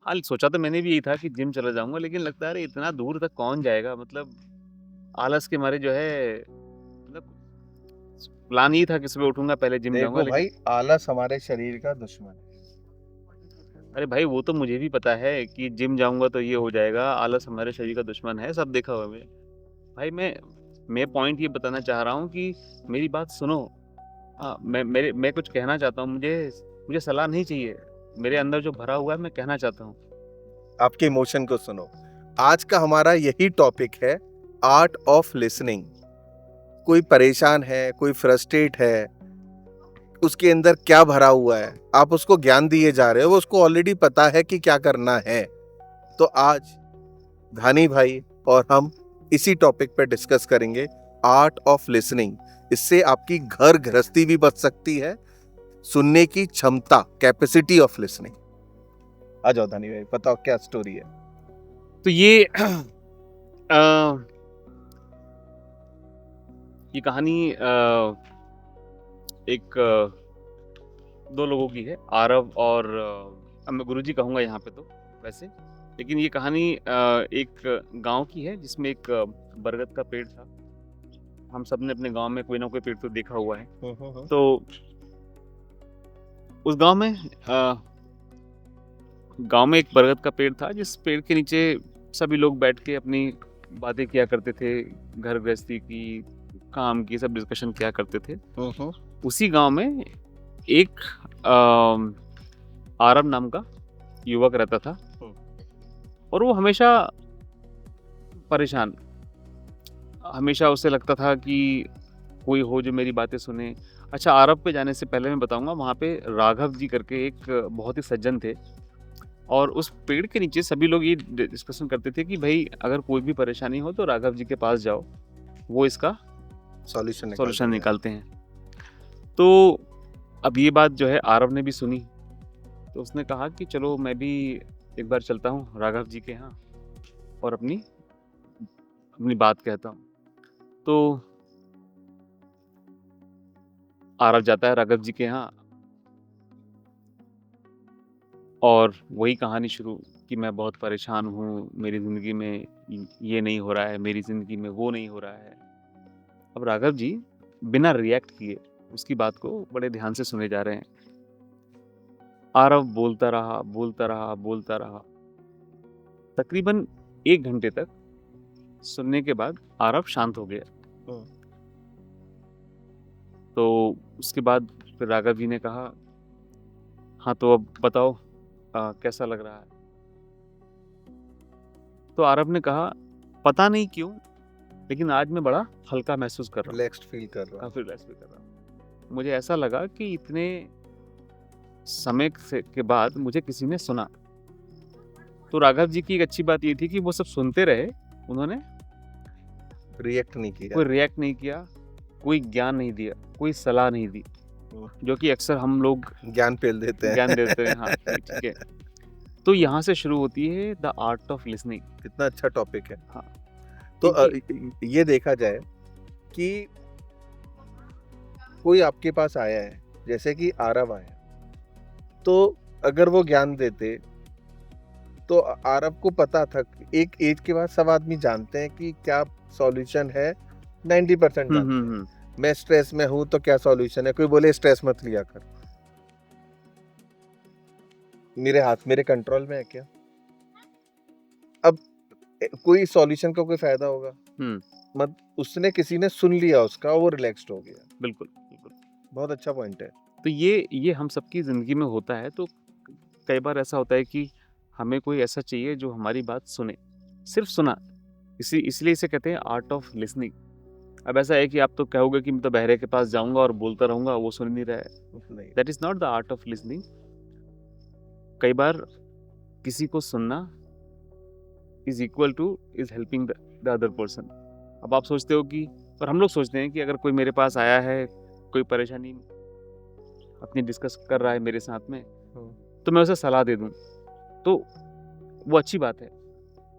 हाल सोचा तो मैंने भी यही था कि जिम चला जाऊँगा, लेकिन लगता है अरे इतना दूर तक कौन जाएगा? मतलब आलस के मारे जो है मतलब प्लान यही था कि सुबह उठूँगा पहले जिम जाऊँगा, देखो लेकिन भाई, आलस हमारे शरीर का दुश्मन है। अरे भाई वो तो मुझे भी पता है कि जिम जाऊँगा तो ये हो जाएगा, आलस हमारे शरीर का दुश्मन है, सब देखा हुआ है मैंने। भाई मैं पॉइंट ये बताना चाह रहा हूँ कि मेरी बात सुनो। मैं कुछ कहना चाहता हूँ, मुझे मुझे सलाह नहीं चाहिए। मेरे अंदर जो भरा हुआ है मैं कहना चाहता हूँ। आपके इमोशन को सुनो। आज का हमारा यही टॉपिक है, आर्ट ऑफ लिसनिंग। कोई परेशान है, कोई फ्रस्ट्रेट है, उसके अंदर क्या भरा हुआ है, आप उसको ज्ञान दिए जा रहे हो, वो उसको ऑलरेडी पता है कि क्या करना है। तो आज धानी भाई और हम इसी टॉपिक पे डिस्कस करेंगे, आर्ट ऑफ लिसनिंग। इससे आपकी घर गृहस्थी भी बच सकती है, सुनने की क्षमता, कैपेसिटी ऑफ लिसनिंग। आ जाओ धानी भाई, बताओ क्या स्टोरी है। तो ये ये कहानी एक 2 लोगों की है, आरव और अब मैं गुरुजी कहूँगा यहाँ पे तो वैसे। लेकिन ये कहानी एक गाँव की है जिसमें एक बरगद का पेड़ था। हम सबने अपने गाँव में कोई ना कोई पेड़ तो देखा हुआ है। तो उस गाँव में एक बरगद का पेड़ था, जिस पेड़ के नीचे सभी लोग बैठ के अपनी बातें किया करते थे, घर गृहस्थी की, काम की, सब डिस्कशन किया करते थे। उसी गाँव में एक आरव नाम का युवक रहता था और वो हमेशा परेशान। हमेशा उसे लगता था कि कोई हो जो मेरी बातें सुने। अच्छा, आरव पे जाने से पहले मैं बताऊँगा, वहाँ पे राघव जी करके एक बहुत ही सज्जन थे और उस पेड़ के नीचे सभी लोग ये डिस्कशन करते थे कि भाई अगर कोई भी परेशानी हो तो राघव जी के पास जाओ, वो इसका सॉल्यूशन निकालते हैं। तो अब ये बात जो है आरव ने भी सुनी, तो उसने कहा कि चलो मैं भी एक बार चलता हूँ राघव जी के यहाँ और अपनी अपनी बात कहता हूँ। तो आरव जाता है राघव जी के यहाँ और वही कहानी शुरू कि मैं बहुत परेशान हूँ, मेरी ज़िंदगी में ये नहीं हो रहा है, मेरी ज़िंदगी में वो नहीं हो रहा है। अब राघव जी बिना रिएक्ट किए उसकी बात को बड़े ध्यान से सुने जा रहे हैं। आरव बोलता रहा, बोलता रहा, बोलता रहा। तकरीबन 1 घंटे तक सुनने के बाद आरव शांत हो गया। तो उसके बाद फिर राघव जी ने कहा, हाँ तो अब बताओ कैसा लग रहा है? तो आरव ने कहा, पता नहीं क्यों लेकिन आज मैं बड़ा हल्का महसूस कर रहा हूँ, रिलैक्स्ड फील कर रहा हूँ। काफी रिलैक्स फील कर रहा हूँ। मुझे ऐसा लगा कि इतने समय के बाद मुझे किसी ने सुना। तो राघव जी की एक अच्छी बात ये थी कि वो सब सुनते रहे, उन्होंने रिएक्ट नहीं किया। कोई रिएक्ट नहीं किया, कोई ज्ञान नहीं दिया, कोई सलाह नहीं दी, जो कि अक्सर हम लोग ज्ञान पेल देते हैं। ज्ञान देते हैं। हाँ ठीक है। तो यहाँ से शुरू होती है द आर्ट ऑफ लिसनिंग। कितना अच्छा टॉपिक है। हाँ, तो ये देखा जाए कि कोई आपके पास आया है, जैसे कि आरव आया, तो अगर वो ज्ञान देते तो आरव को पता था कि एक एज के बाद सब आदमी जानते हैं कि क्या सॉल्यूशन है। 90% जानते हैं। मैं स्ट्रेस में हूं तो क्या सॉल्यूशन है। कोई बोले स्ट्रेस मत लिया कर, मेरे हाथ मेरे कंट्रोल में है क्या। अब कोई सॉल्यूशन का कोई फायदा होगा मत। उसने किसी ने सुन लिया उसका, वो रिलैक्स्ड हो गया। बिल्कुल बिल्कुल, बहुत अच्छा पॉइंट है। तो ये हम सबकी ज़िंदगी में होता है। तो कई बार ऐसा होता है कि हमें कोई ऐसा चाहिए जो हमारी बात सुने, सिर्फ सुना। इसलिए इसे कहते हैं आर्ट ऑफ लिसनिंग। अब ऐसा है कि आप तो कहोगे कि मैं तो बहरे के पास जाऊंगा और बोलता रहूंगा, वो सुन नहीं रहा है। That is not the art of listening. कई बार किसी को सुनना is equal two is helping the other person. अब आप सोचते हो कि, और हम लोग सोचते हैं कि अगर कोई मेरे पास आया है, कोई परेशानी अपनी डिस्कस कर रहा है मेरे साथ में, तो मैं उसे सलाह दे दूं, तो वो अच्छी बात है।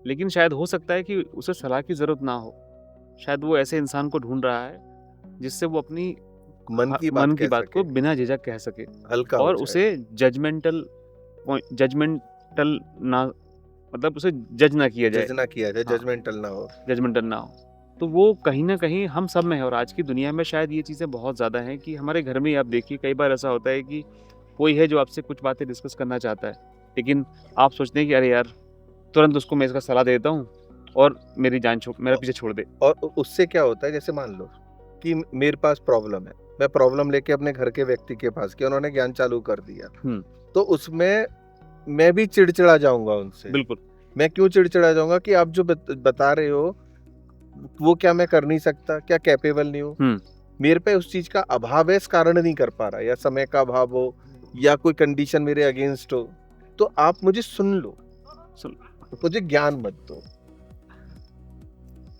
लेकिन शायद हो सकता है कि उसे सलाह की ज़रूरत ना हो। शायद वो ऐसे इंसान को ढूंढ रहा है जिससे वो अपनी मन की बात को बिना झिझक कह सके हल्का और हो उसे जजमेंट टल ना, मतलब उसे जज ना किया जाए, जज ना किया जाए, हाँ। जजमेंटल ना हो। जजमेंटल ना हो। तो वो कहीं न कहीं हम सब में है, और आज की दुनिया में शायद ये चीज़ें बहुत ज़्यादा हैं कि हमारे घर में ही आप देखिए कई बार ऐसा होता है कि कोई है जो आपसे कुछ बातें डिस्कस करना चाहता है, लेकिन आप सोचते हैं कि अरे यार, तुरंत उसको मैं इसका सलाह दे देता हूँ और मेरा पीछे छोड़ दे। और उससे क्या होता है, जैसे मान लो कि मेरे पास प्रॉब्लम है, मैं प्रॉब्लम लेके अपने घर के व्यक्ति के पास गया, उन्होंने ज्ञान चालू कर दिया, हुँ, तो उसमें मैं भी चिड़चिड़ा जाऊंगा उनसे। बिल्कुल। मैं क्यों चिड़चिड़ा जाऊंगा कि आप जो बता रहे हो वो क्या मैं कर नहीं सकता, क्या कैपेबल नहीं हूँ, हुँ, मेरे पे उस चीज का अभाव है, इस कारण नहीं कर पा रहा, या समय का अभाव हो, या कोई कंडीशन मेरे अगेंस्ट हो, तो आप मुझे सुन लो, सुन मुझे ज्ञान मत दो।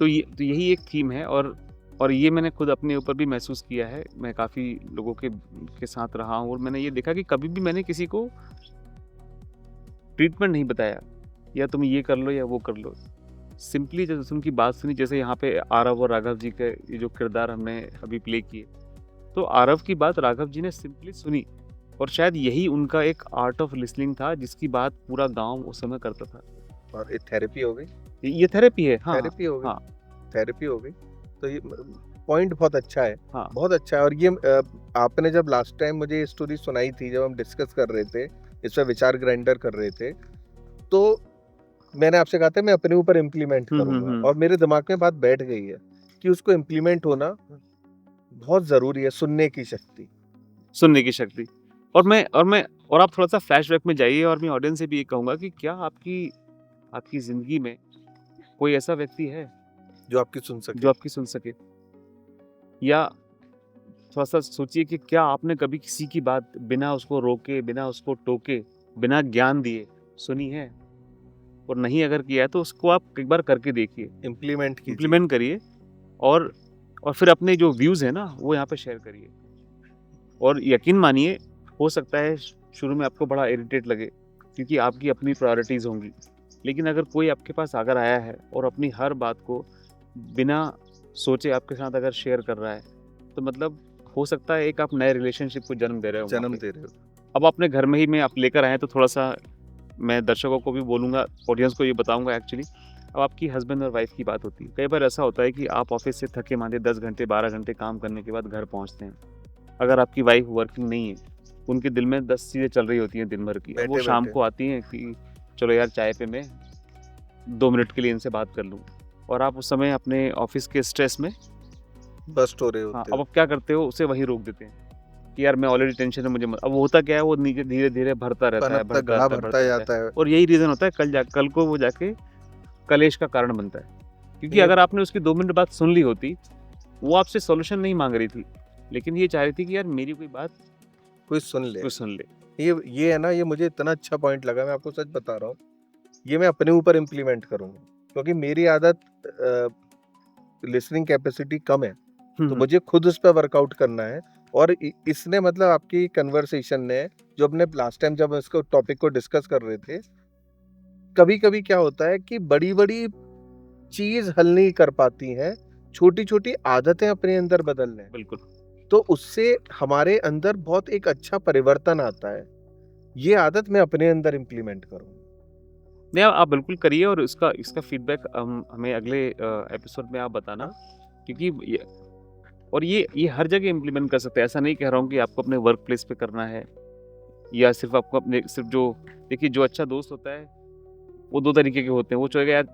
तो यही एक थीम है, और ये मैंने खुद अपने ऊपर भी महसूस किया है। मैं काफ़ी लोगों के साथ रहा हूँ और मैंने ये देखा कि कभी भी मैंने किसी को ट्रीटमेंट नहीं बताया, या तुम ये कर लो या वो कर लो। सिंपली जैसे उनकी बात सुनी, जैसे यहाँ पे आरव और राघव जी के ये जो किरदार हमने अभी प्ले किए, तो आरव की बात राघव जी ने सिंपली सुनी, और शायद यही उनका एक आर्ट ऑफ लिसनिंग था जिसकी बात पूरा गाँव उस समय करता था। और ये थेरेपी हो गई, ये थेरेपी है। हाँ, थेरेपी हो गई, हाँ, थेरेपी हो गई। तो ये पॉइंट बहुत अच्छा है, हाँ। बहुत अच्छा है। और ये आपने जब लास्ट टाइम मुझे ये स्टोरी सुनाई थी, जब हम डिस्कस कर रहे थे, इस पर विचार ग्राइंडर कर रहे थे, तो मैंने आपसे कहा था मैं अपने ऊपर इम्प्लीमेंट हुँ, हुँ, करूंगा, हुँ। और मेरे दिमाग में बात बैठ गई है कि उसको इम्प्लीमेंट होना बहुत जरूरी है, सुनने की शक्ति। सुनने की शक्ति। और आप थोड़ा-सा फ्लैशबैक में जाइए, और मैं ऑडियंस से भी ये कहूँगा कि क्या आपकी ज़िंदगी में कोई ऐसा व्यक्ति है जो आपकी सुन सके। जो आपकी सुन सके? या थोड़ा-सा सोचिए कि क्या आपने कभी किसी की बात बिना उसको रोके, बिना उसको टोके, बिना ज्ञान दिए सुनी है? और नहीं अगर किया है तो उसको आप एक बार करके देखिए, इम्प्लीमेंट कीजिए। इम्प्लीमेंट करिए, और फिर अपने जो व्यूज़ हैं ना, वो यहाँ पे शेयर करिए। और यकीन मानिए, हो सकता है शुरू में आपको बड़ा इरिटेट लगे, क्योंकि आपकी अपनी प्रायोरिटीज़ होंगी। लेकिन अगर कोई आपके पास अगर आया है और अपनी हर बात को बिना सोचे आपके साथ अगर शेयर कर रहा है, तो मतलब हो सकता है एक आप नए रिलेशनशिप को जन्म दे रहे हो वहाँ जन्म पे। दे रहे हो। अब अपने घर में ही में आप लेकर आए हैं, तो थोड़ा-सा मैं दर्शकों को भी बोलूँगा, ऑडियंस को ये बताऊँगा एक्चुअली। अब आपकी हस्बैंड और वाइफ़ की बात होती है। कई बार ऐसा होता है कि आप ऑफ़िस से थके-माँदे 10 घंटे, 12 घंटे काम करने के बाद घर पहुँचते हैं। अगर आपकी वाइफ़ वर्किंग नहीं है, उनके दिल में 10 चीज़ें चल रही होती हैं दिन भर की। अब वो बैठे शाम बैठे को आती हैं कि चलो यार, चाय पे मैं 2 मिनट के लिए इनसे बात कर लूँ, और आप उस समय अपने ऑफ़िस के स्ट्रेस में, बस्ट हो रहे हाँ, होते अब हो। आप क्या करते हो, उसे वहीं रोक देते हैं कि यार मैं ऑलरेडी टेंशन है, मुझे मत। अब होता क्या है, वो नीचे धीरे-धीरे बढ़ता रहता है, पनपता बढ़ता घड़ा रहता है, भरता बढ़ता रहता है, जाता है। और यही रीज़न होता है कल को वो जाके कलेश का कारण बनता है। क्योंकि ये अगर आपने उसकी 2 मिनट बात सुन ली होती, वो आपसे सॉल्यूशन नहीं माँग रही थी, लेकिन ये चाह रही थी कि यार मेरी कोई बात कोई सुन ले। कोई सुन ले। ये है ना, ये मुझे इतना अच्छा पॉइंट लगा, मैं आपको सच बता रहा हूँ, ये मैं अपने ऊपर इम्प्लीमेंट करूंगा, क्योंकि मेरी आदत लिसनिंग कैपेसिटी कम है, तो मुझे खुद उस पर वर्कआउट करना है। और इसने मतलब आपकी कन्वर्सेशन ने, जो अपने लास्ट टाइम जब इसको टॉपिक को डिस्कस कर रहे थे, कभी कभी क्या होता है कि बड़ी बड़ी चीज हल नहीं कर पाती हैं, छोटी छोटी आदतें अपने अंदर बदलने, बिल्कुल। तो उससे हमारे अंदर बहुत एक अच्छा परिवर्तन आता है। ये आदत मैं अपने अंदर इम्प्लीमेंट करूँ। नहीं, आप बिल्कुल करिए, और इसका फीडबैक हमें अगले एपिसोड में आप बताना, क्योंकि ये हर जगह इम्प्लीमेंट कर सकते हैं। ऐसा नहीं कह रहा हूँ कि आपको अपने वर्क प्लेस पे करना है, या सिर्फ आपको अपने सिर्फ जो, देखिए जो अच्छा दोस्त होता है वो 2 तरीके के होते हैं। वो चाहेगा यार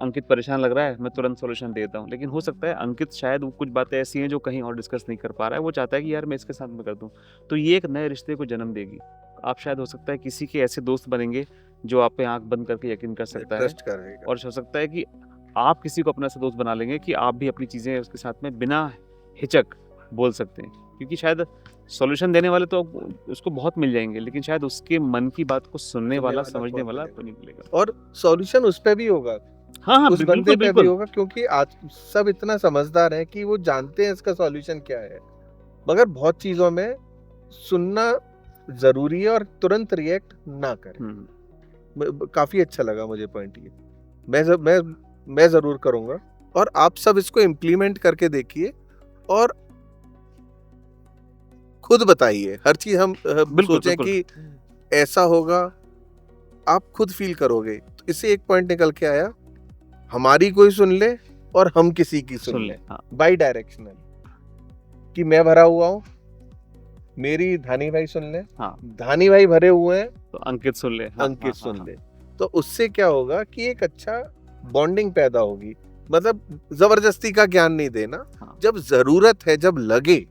अंकित परेशान लग रहा है, मैं तुरंत सॉल्यूशन देता हूँ, लेकिन हो सकता है अंकित शायद वो कुछ बातें ऐसी हैं जो कहीं और डिस्कस नहीं कर पा रहा है, वो चाहता है कि यार मैं इसके साथ में कर दूँ। तो ये एक नए रिश्ते को जन्म देगी। आप शायद हो सकता है किसी के ऐसे दोस्त बनेंगे जो आप पे आँख बंद करके यकीन कर सकता है, ट्रस्ट करेगा। और हो सकता है कि आप किसी को अपना ऐसा दोस्त बना लेंगे कि आप भी अपनी चीज़ें उसके साथ में बिना हिचक बोल सकते हैं। क्योंकि शायद सॉल्यूशन देने वाले तो उसको बहुत मिल जाएँगे, लेकिन शायद उसके मन की बात को सुनने वाला, समझने बहुत वाला मिलेगा। तो नहीं मिलेगा। और सॉल्यूशन उस पे भी होगा, हाँ, हाँ, उस बंदे बिल्कुल, पे भी बिल्कुल। होगा, क्योंकि आज सब इतना समझदार हैं कि वो जानते हैं इसका सॉल्यूशन क्या है। मगर बहुत चीजों में सुनना जरूरी है, और तुरंत रिएक्ट ना करें। काफी अच्छा लगा मुझे पॉइंट ये। मैं जरूर करूंगा, और आप सब इसको इम्प्लीमेंट करके देखिए, और खुद बताइए। हर चीज हम बिल्कुल, सोचें बिल्कुल। कि ऐसा होगा आप खुद फील करोगे। तो इससे एक पॉइंट निकल के आया, हमारी कोई सुन ले और हम किसी की सुन ले, हाँ बाई डायरेक्शनल, कि मैं भरा हुआ हूँ, मेरी धानी भाई सुन ले, हाँ धानी भाई भरे हुए हैं, तो अंकित सुन ले, हाँ अंकित हाँ सुन हाँ ले। तो उससे क्या होगा कि एक अच्छा बॉन्डिंग पैदा होगी। मतलब जबरदस्ती का ज्ञान नहीं देना, हाँ, जब जरूरत है, जब लगे,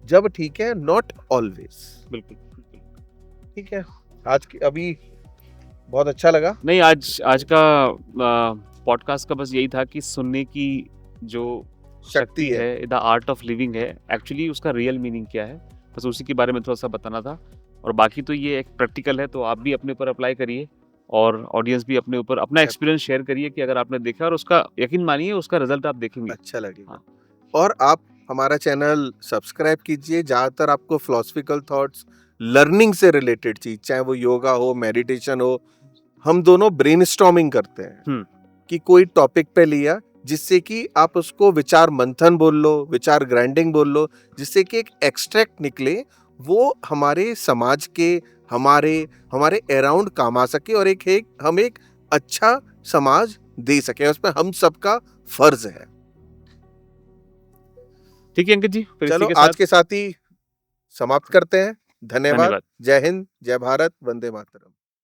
जब ठीक है, नॉट ऑलवेज। बिल्कुल बिल्कुल। ठीक है, आज की अभी बहुत अच्छा लगा। नहीं, आज का पॉडकास्ट का बस यही था कि सुनने की जो शक्ति है, द आर्ट ऑफ लिविंग है, एक्चुअली उसका रियल मीनिंग क्या है, बस उसी के बारे में थोड़ा सा बताना था। और बाकी तो ये एक प्रैक्टिकल है, तो आप भी अपने ऊपर अप्लाई करिए और ऑडियंस भी अपने ऊपर अपना एक्सपीरियंस शेयर करिए कि अगर आपने देखा, और उसका यकीन मानिए उसका रिजल्ट आप देखेंगे। अच्छा लगेगा। हाँ। और आप हमारा चैनल सब्सक्राइब कीजिए। ज्यादातर आपको फिलोसफिकल थॉट्स, लर्निंग से रिलेटेड चीज, चाहे वो योगा हो, मेडिटेशन हो, हम दोनों ब्रेनस्टॉर्मिंग करते हैं कि कोई टॉपिक पे लिया, जिससे कि आप उसको विचार मंथन बोल लो, विचार ग्राइंडिंग बोल लो, जिससे कि एक एक्सट्रैक्ट निकले, वो हमारे समाज के, हमारे हमारे अराउंड काम आ सके और हम एक अच्छा समाज दे सके। उसमें हम सबका फर्ज है। ठीक है अंकित जी, फिर चलो इसी के आज साथ के साथ ही समाप्त करते हैं। धन्यवाद। धन्यवाद। जय हिंद, जय भारत, वंदे मातरम।